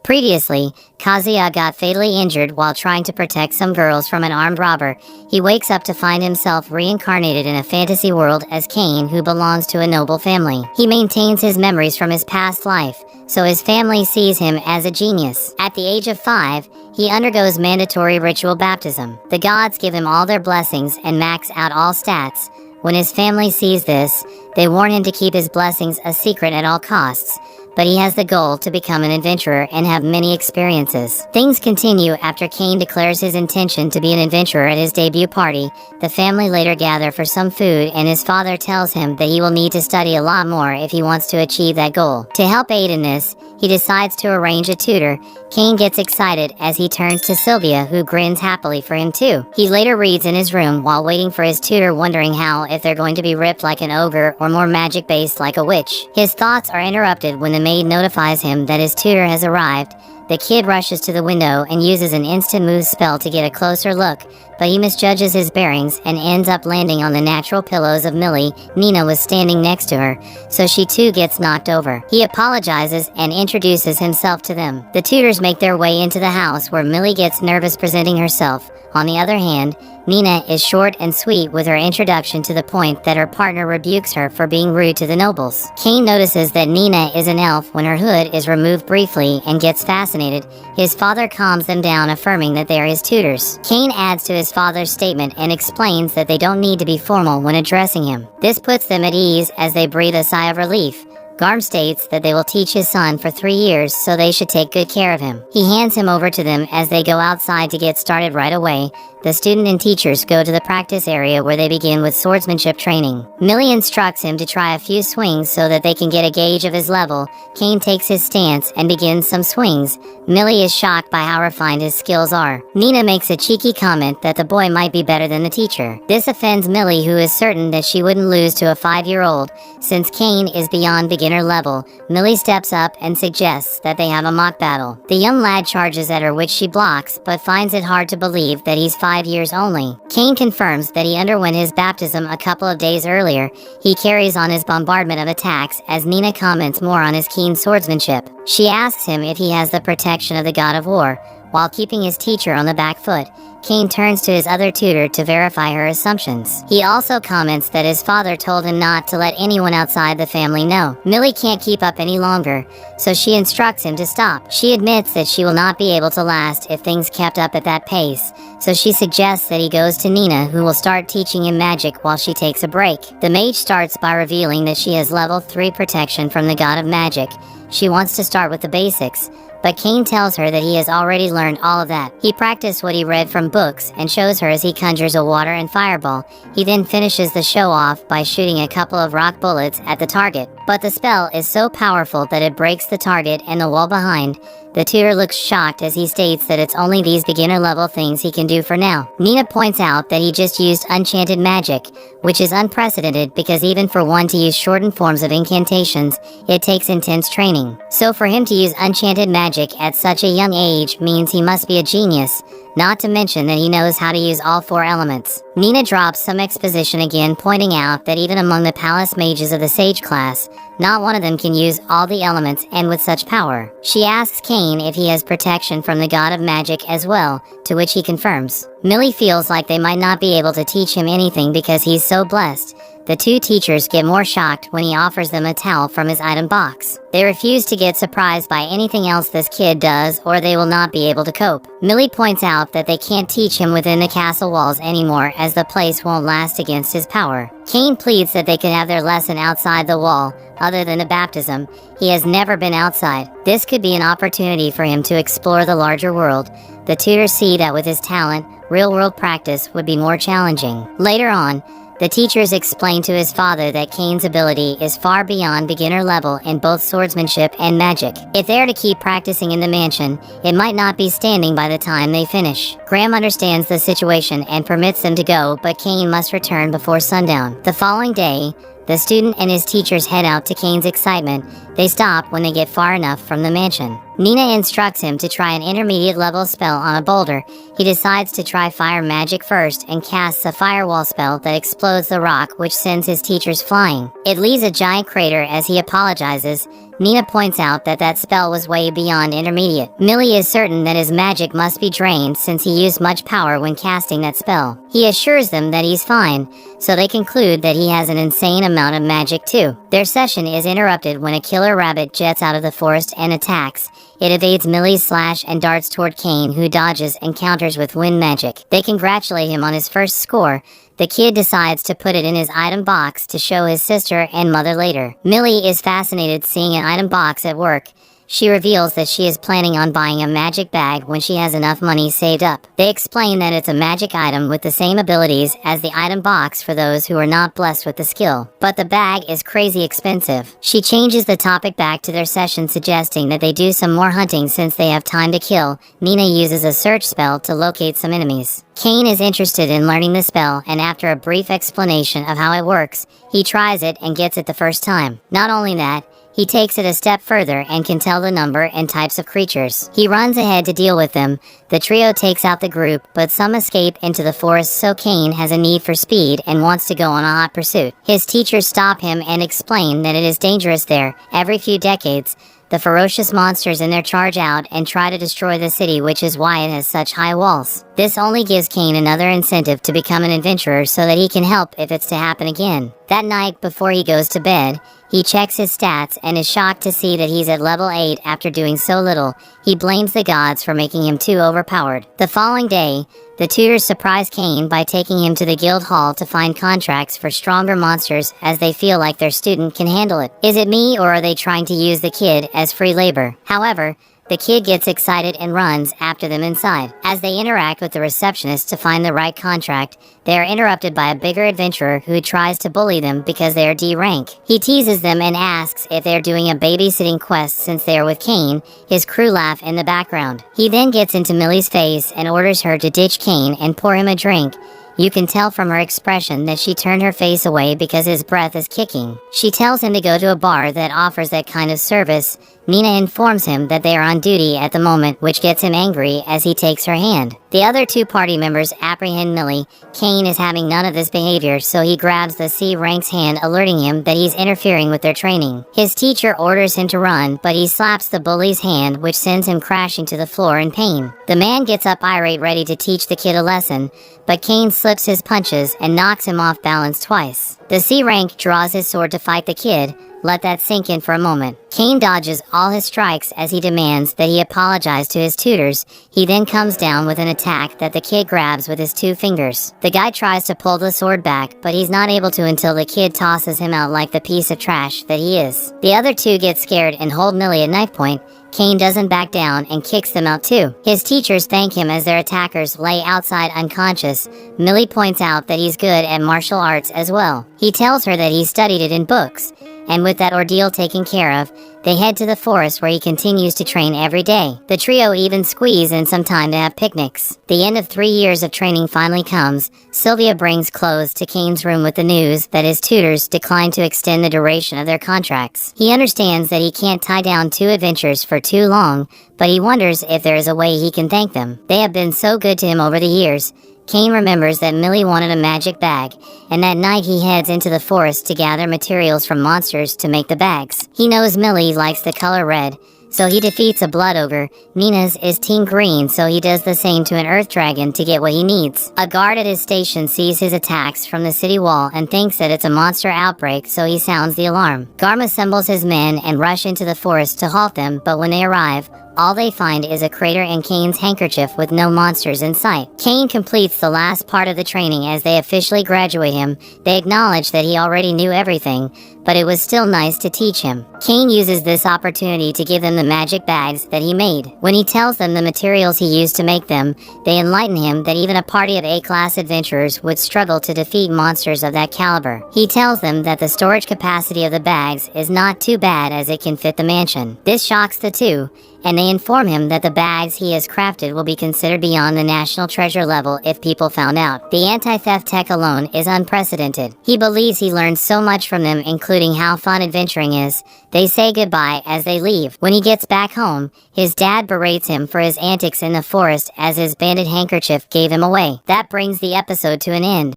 Previously, Kazuya got fatally injured while trying to protect some girls from an armed robber. He wakes up to find himself reincarnated in a fantasy world as Cain, who belongs to a noble family. He maintains his memories from his past life, so his family sees him as a genius. At the age of 5, he undergoes mandatory ritual baptism. The gods give him all their blessings and max out all stats. When his family sees this, they warn him to keep his blessings a secret at all costs. But he has the goal to become an adventurer and have many experiences. Things continue after Cain declares his intention to be an adventurer at his debut party. The family later gather for some food, and his father tells him that he will need to study a lot more if he wants to achieve that goal. To help aid in this, he decides to arrange a tutor. Cain gets excited as he turns to Sylvia, who grins happily for him too. He later reads in his room while waiting for his tutor, wondering if they're going to be ripped like an ogre or more magic-based like a witch. His thoughts are interrupted when the maid notifies him that his tutor has arrived. The kid rushes to the window and uses an instant move spell to get a closer look, but he misjudges his bearings and ends up landing on the natural pillows of Millie. Nina was standing next to her, so she too gets knocked over. He apologizes and introduces himself to them. The tutors make their way into the house, where Millie gets nervous presenting herself. On the other hand, Nina is short and sweet with her introduction, to the point that her partner rebukes her for being rude to the nobles. Cain notices that Nina is an elf when her hood is removed briefly and gets fascinated. His father calms them down, affirming that they are his tutors. Cain adds to his father's statement and explains that they don't need to be formal when addressing him. This puts them at ease as they breathe a sigh of relief. Garm states that they will teach his son for 3 years, so they should take good care of him. He hands him over to them as they go outside to get started right away. The student and teachers go to the practice area where they begin with swordsmanship training. Millie instructs him to try a few swings so that they can get a gauge of his level. Cain takes his stance and begins some swings. Millie is shocked by how refined his skills are. Nina makes a cheeky comment that the boy might be better than the teacher. This offends Millie, who is certain that she wouldn't lose to a 5-year-old. Since Cain is beyond beginner level, Millie steps up and suggests that they have a mock battle. The young lad charges at her, which she blocks, but finds it hard to believe that he's 5 years only. Cain confirms that he underwent his baptism a couple of days earlier. He carries on his bombardment of attacks as Nina comments more on his keen swordsmanship. She asks him if he has the protection of the god of war. While keeping his teacher on the back foot, Cain turns to his other tutor to verify her assumptions. He also comments that his father told him not to let anyone outside the family know. Millie can't keep up any longer, so she instructs him to stop. She admits that she will not be able to last if things kept up at that pace, so she suggests that he goes to Nina, who will start teaching him magic while she takes a break. The mage starts by revealing that she has level 3 protection from the god of magic. She wants to start with the basics, but Cain tells her that he has already learned all of that. He practiced what he read from books and shows her as he conjures a water and fireball. He then finishes the show off by shooting a couple of rock bullets at the target. But the spell is so powerful that it breaks the target and the wall behind. The tutor looks shocked as he states that it's only these beginner level things he can do for now. Nina points out that he just used enchanted magic, which is unprecedented because even for one to use shortened forms of incantations, it takes intense training. So for him to use enchanted magic at such a young age means he must be a genius, not to mention that he knows how to use all 4 elements. Nina drops some exposition again, pointing out that even among the palace mages of the sage class, not one of them can use all the elements and with such power. She asks Cain if he has protection from the god of magic as well, to which he confirms. Millie feels like they might not be able to teach him anything because he's so blessed. The 2 teachers get more shocked when he offers them a towel from his item box. They refuse to get surprised by anything else this kid does, or they will not be able to cope. Millie points out that they can't teach him within the castle walls anymore, as the place won't last against his power. Cain pleads that they could have their lesson outside the wall. Other than the baptism, he has never been outside. This could be an opportunity for him to explore the larger world. The tutors see that with his talent, real-world practice would be more challenging. Later on, the teachers explain to his father that Cain's ability is far beyond beginner level in both swordsmanship and magic. If they are to keep practicing in the mansion, it might not be standing by the time they finish. Graham understands the situation and permits them to go, but Cain must return before sundown. The following day, the student and his teachers head out to Cain's excitement. They stop when they get far enough from the mansion. Nina instructs him to try an intermediate level spell on a boulder. He decides to try fire magic first and casts a firewall spell that explodes the rock, which sends his teachers flying. It leaves a giant crater. As he apologizes, Nina points out that that spell was way beyond intermediate. Millie is certain that his magic must be drained since he used much power when casting that spell. He assures them that he's fine, so they conclude that he has an insane amount of magic too. Their session is interrupted when a killer rabbit jets out of the forest and attacks. It evades Millie's slash and darts toward Cain, who dodges and counters with wind magic. They congratulate him on his first score. The kid decides to put it in his item box to show his sister and mother later. Millie is fascinated seeing an item box at work. She reveals that she is planning on buying a magic bag when she has enough money saved up. They explain that it's a magic item with the same abilities as the item box for those who are not blessed with the skill. But the bag is crazy expensive. She changes the topic back to their session, suggesting that they do some more hunting since they have time to kill. Nina uses a search spell to locate some enemies. Cain is interested in learning the spell, and after a brief explanation of how it works, he tries it and gets it the first time. Not only that, he takes it a step further and can tell the number and types of creatures. He runs ahead to deal with them. The trio takes out the group, but some escape into the forest, so Cain has a need for speed and wants to go on a hot pursuit. His teachers stop him and explain that it is dangerous there. Every few decades, the ferocious monsters in their charge out and try to destroy the city, which is why it has such high walls. This only gives Cain another incentive to become an adventurer so that he can help if it's to happen again. That night, before he goes to bed, he checks his stats and is shocked to see that he's at level 8 after doing so little. He blames the gods for making him too overpowered. The following day, the tutors surprise Cain by taking him to the guild hall to find contracts for stronger monsters, as they feel like their student can handle it. Is it me, or are they trying to use the kid as free labor? However, the kid gets excited and runs after them inside. As they interact with the receptionist to find the right contract, they are interrupted by a bigger adventurer who tries to bully them because they are D rank. He teases them and asks if they are doing a babysitting quest since they are with Cain. His crew laugh in the background. He then gets into Millie's face and orders her to ditch Cain and pour him a drink. You can tell from her expression that she turned her face away because his breath is kicking. She tells him to go to a bar that offers that kind of service. Nina informs him that they are on duty at the moment, which gets him angry as he takes her hand. The other two party members apprehend Millie. Cain is having none of this behavior, so he grabs the C rank's hand, alerting him that he's interfering with their training. His teacher orders him to run, but he slaps the bully's hand, which sends him crashing to the floor in pain. The man gets up irate, ready to teach the kid a lesson, but Cain slips his punches and knocks him off balance twice. The C rank draws his sword to fight the kid. Let that sink in for a moment. Cain dodges all his strikes as he demands that he apologize to his tutors. He then comes down with an attack that the kid grabs with his 2 fingers. The guy tries to pull the sword back, but he's not able to until the kid tosses him out like the piece of trash that he is. The other two get scared and hold Millie at knife point. Cain doesn't back down and kicks them out too. His teachers thank him as their attackers lay outside unconscious. Millie points out that he's good at martial arts as well. He tells her that he studied it in books. And with that ordeal taken care of, they head to the forest where he continues to train every day. The trio even squeeze in some time to have picnics. The end of 3 years of training finally comes. Sylvia brings clothes to Cain's room with the news that his tutors declined to extend the duration of their contracts. He understands that he can't tie down 2 adventures for too long, but he wonders if there is a way he can thank them. They have been so good to him over the years. Cain remembers that Millie wanted a magic bag, and that night he heads into the forest to gather materials from monsters to make the bags. He knows Millie likes the color red, so he defeats a blood ogre. Nina's is team green, so he does the same to an earth dragon to get what he needs. A guard at his station sees his attacks from the city wall and thinks that it's a monster outbreak, so he sounds the alarm. Garm assembles his men and rush into the forest to halt them, but when they arrive, all they find is a crater and Cain's handkerchief with no monsters in sight. Cain completes the last part of the training as they officially graduate him. They acknowledge that he already knew everything, but it was still nice to teach him. Cain uses this opportunity to give them the magic bags that he made. When he tells them the materials he used to make them, they enlighten him that even a party of A-class adventurers would struggle to defeat monsters of that caliber. He tells them that the storage capacity of the bags is not too bad as it can fit the mansion. This shocks the two, and they inform him that the bags he has crafted will be considered beyond the national treasure level if people found out. The anti-theft tech alone is unprecedented. He believes he learned so much from them, including including how fun adventuring is. They say goodbye as they leave. When he gets back home, his dad berates him for his antics in the forest as his banded handkerchief gave him away. That brings the episode to an end.